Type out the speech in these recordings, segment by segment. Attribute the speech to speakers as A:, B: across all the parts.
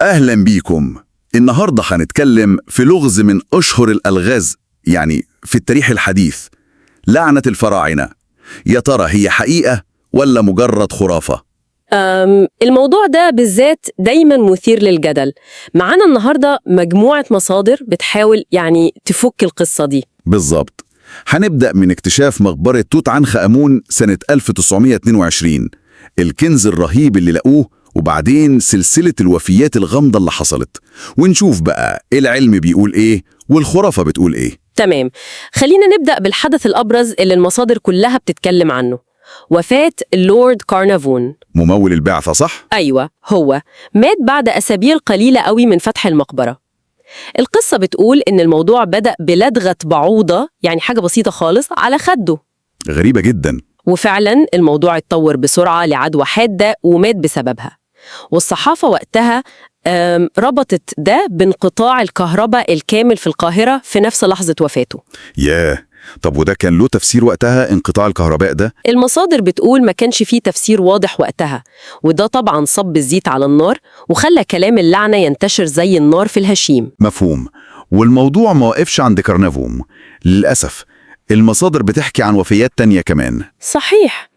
A: أهلا بيكم. النهاردة هنتكلم في لغز من أشهر الألغاز يعني في التاريخ الحديث، لعنة الفراعنة. يا ترى هي حقيقة ولا مجرد خرافة؟
B: الموضوع ده بالذات دايما مثير للجدل. معانا النهاردة مجموعة مصادر بتحاول تفك القصة دي.
A: بالظبط. هنبدأ من اكتشاف مقبرة توت عنخ آمون سنة 1922، الكنز الرهيب اللي لقوه، وبعدين سلسلة الوفيات الغامضة اللي حصلت، ونشوف بقى العلم بيقول إيه والخرافة بتقول إيه.
B: تمام، خلينا نبدأ بالحدث الأبرز اللي المصادر كلها بتتكلم عنه، وفاة اللورد كارنافون.
A: ممول البعثة صح؟
B: أيوة، هو مات بعد أسابيع قليلة قوي من فتح المقبرة. القصة بتقول إن الموضوع بدأ بلدغة بعوضة، حاجة بسيطة خالص، على خده.
A: غريبة جدا.
B: وفعلا الموضوع اتطور بسرعة لعدوى حادة ومات بسببها. والصحافة وقتها ربطت ده بانقطاع الكهرباء الكامل في القاهرة في نفس لحظة وفاته.
A: ياه، طب وده كان له تفسير وقتها انقطاع الكهرباء ده؟
B: المصادر بتقول ما كانش فيه تفسير واضح وقتها، وده طبعا صب الزيت على النار وخلى كلام اللعنة ينتشر زي النار في الهشيم.
A: مفهوم. والموضوع ما وقفش عند كارنافوم للأسف، المصادر بتحكي عن وفيات تانية كمان.
B: صحيح،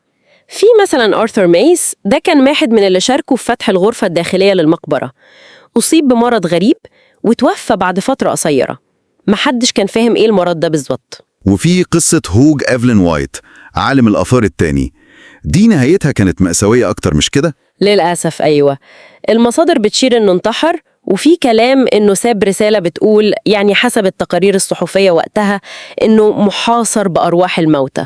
B: في مثلا آرثر ميس، ده كان واحد من اللي شاركوا في فتح الغرفة الداخلية للمقبرة. أصيب بمرض غريب وتوفى بعد فترة قصيرة. محدش كان فاهم إيه المرض ده بالظبط.
A: وفي قصة هوج إيفلين وايت، عالم الآثار التاني، دي نهايتها كانت مأساوية أكتر مش كده؟
B: للأسف أيوة، المصادر بتشير إنه انتحر، وفي كلام إنه ساب رسالة بتقول حسب التقارير الصحفية وقتها إنه محاصر بأرواح الموتى.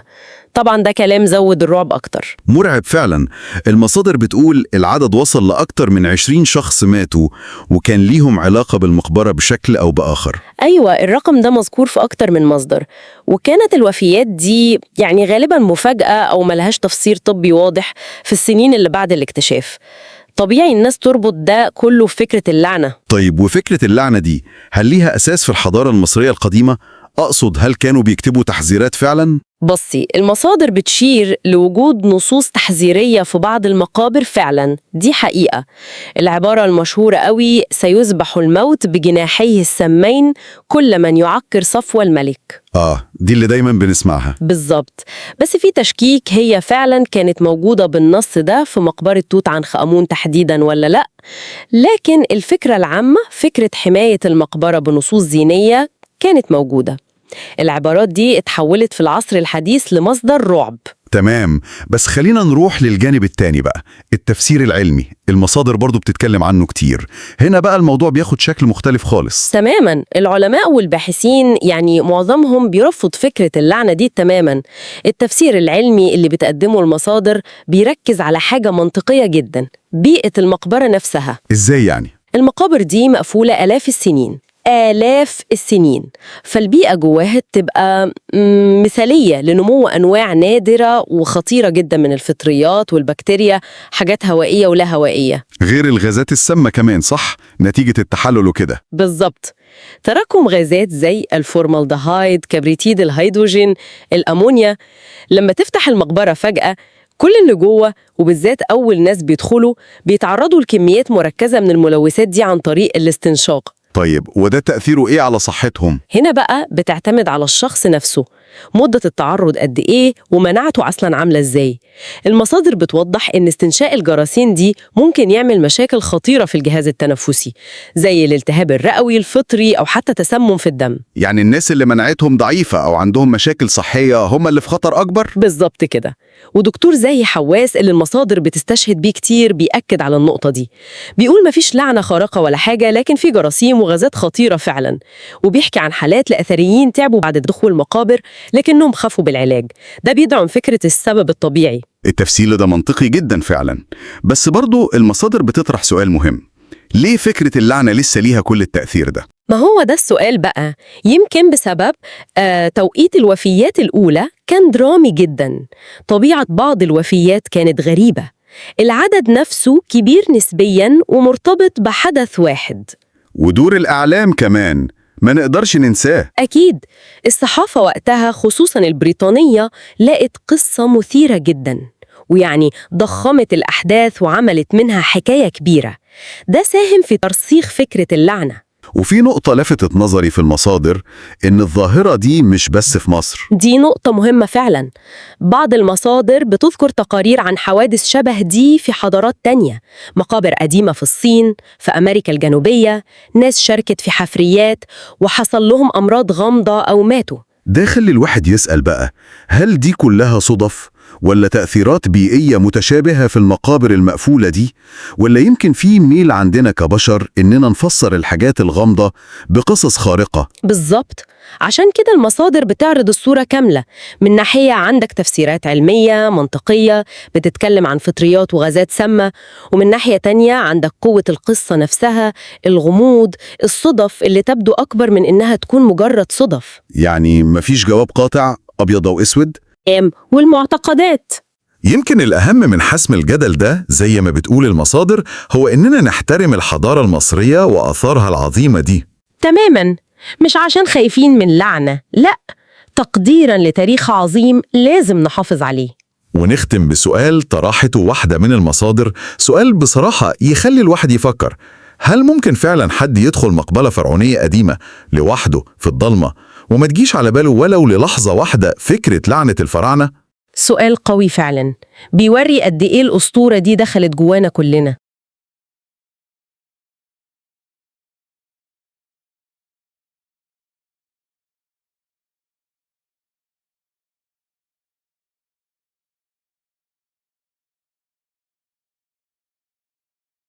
B: طبعا ده كلام زود الرعب أكتر.
A: مرعب فعلا. المصادر بتقول العدد وصل لأكتر من 20 شخص ماتوا وكان ليهم علاقة بالمقبرة بشكل أو بآخر.
B: أيوة، الرقم ده مذكور في أكتر من مصدر، وكانت الوفيات دي غالبا مفاجأة أو ملهاش تفسير طبي واضح في السنين اللي بعد الاكتشاف. طبيعي الناس تربط ده كله بفكرة اللعنة.
A: طيب وفكرة اللعنة دي هل ليها أساس في الحضارة المصرية القديمة؟ أقصد هل كانوا بيكتبوا تحذيرات فعلا؟
B: بصي، المصادر بتشير لوجود نصوص تحذيرية في بعض المقابر فعلا، دي حقيقة. العبارة المشهورة قوي: سيذبح الموت بجناحيه السمين كل من يعكر صفو الملك.
A: دي اللي دايما بنسمعها.
B: بالظبط، بس في تشكيك هي فعلا كانت موجودة بالنص ده في مقبرة توت عنخ آمون تحديدا ولا لأ. لكن الفكرة العامة، فكرة حماية المقبرة بنصوص دينية، كانت موجودة. العبارات دي اتحولت في العصر الحديث لمصدر رعب.
A: تمام، بس خلينا نروح للجانب التاني بقى، التفسير العلمي. المصادر برضو بتتكلم عنه كتير. هنا بقى الموضوع بياخد شكل مختلف خالص.
B: تماما، العلماء والباحثين معظمهم بيرفض فكرة اللعنة دي تماما. التفسير العلمي اللي بتقدمه المصادر بيركز على حاجة منطقية جدا: بيئة المقبرة نفسها.
A: إزاي يعني؟
B: المقابر دي مقفولة آلاف السنين، فالبيئة جواها تبقى مثالية لنمو أنواع نادرة وخطيرة جدا من الفطريات والبكتيريا، حاجات هوائية ولا هوائية،
A: غير الغازات السامة كمان صح؟ نتيجة التحلل وكده.
B: بالظبط. تراكم غازات زي الفورمالدهايد، كبريتيد الهيدروجين، الأمونيا. لما تفتح المقبرة فجأة، كل اللي جوه وبالذات أول ناس بيدخلوا بيتعرضوا لكميات مركزة من الملوثات دي عن طريق الاستنشاق.
A: طيب وده تأثيره إيه على صحتهم؟
B: هنا بقى بتعتمد على الشخص نفسه، مدة التعرض قد إيه ومناعته أصلاً عاملة إزاي. المصادر بتوضح إن استنشاق الجراثيم دي ممكن يعمل مشاكل خطيرة في الجهاز التنفسي، زي الالتهاب الرئوي الفطري أو حتى تسمم في الدم.
A: يعني الناس اللي مناعتهم ضعيفة أو عندهم مشاكل صحية هم اللي في خطر أكبر؟
B: بالظبط كده. ودكتور زاهي حواس اللي المصادر بتستشهد بيه كتير بيأكد على النقطة دي. بيقول مفيش لعنة خارقة ولا حاجة، لكن في جراثيم وغازات خطيرة فعلا. وبيحكي عن حالات لأثريين تعبوا بعد دخول المقابر لكنهم خافوا بالعلاج. ده بيدعم فكرة السبب الطبيعي.
A: التفسير ده منطقي جدا فعلا، بس برضو المصادر بتطرح سؤال مهم: ليه فكرة اللعنة لسه ليها كل التأثير ده؟
B: ما هو ده السؤال بقى. يمكن بسبب توقيت الوفيات الأولى كان درامي جدا. طبيعة بعض الوفيات كانت غريبة. العدد نفسه كبير نسبيا ومرتبط بحدث واحد.
A: ودور الإعلام كمان ما نقدرش ننساه.
B: أكيد، الصحافة وقتها خصوصا البريطانية لقت قصة مثيرة جدا، ويعني ضخمت الأحداث وعملت منها حكاية كبيرة. ده ساهم في ترسيخ فكرة اللعنة.
A: وفي نقطة لفتت نظري في المصادر إن الظاهرة دي مش بس في مصر.
B: دي نقطة مهمة فعلا. بعض المصادر بتذكر تقارير عن حوادث شبه دي في حضارات تانية، مقابر قديمة في الصين، في أمريكا الجنوبية، ناس شاركت في حفريات وحصل لهم أمراض غامضة أو ماتوا.
A: ده خلي الواحد يسأل بقى، هل دي كلها صدف؟ ولا تأثيرات بيئية متشابهة في المقابر المقفولة دي؟ ولا يمكن في ميل عندنا كبشر إننا نفسر الحاجات الغامضة بقصص خارقة؟
B: بالظبط. عشان كده المصادر بتعرض الصورة كاملة. من ناحية عندك تفسيرات علمية منطقية بتتكلم عن فطريات وغازات سامة، ومن ناحية تانية عندك قوة القصة نفسها، الغموض، الصدف اللي تبدو أكبر من إنها تكون مجرد صدف.
A: يعني مفيش جواب قاطع أبيض أو أسود؟
B: والمعتقدات.
A: يمكن الأهم من حسم الجدل ده زي ما بتقول المصادر هو إننا نحترم الحضارة المصرية وآثارها العظيمة دي.
B: تماماً. مش عشان خايفين من لعنة، لأ، تقديراً لتاريخ عظيم لازم نحافظ عليه.
A: ونختم بسؤال طرحته واحدة من المصادر، سؤال بصراحة يخلي الواحد يفكر، هل ممكن فعلا حد يدخل مقبرة فرعونية قديمة لوحده في الضلمة وما تجيش على باله ولو للحظة واحدة فكرة لعنة الفراعنة؟
B: سؤال قوي فعلاً، بيوري قد إيه الأسطورة دي دخلت جوانا كلنا.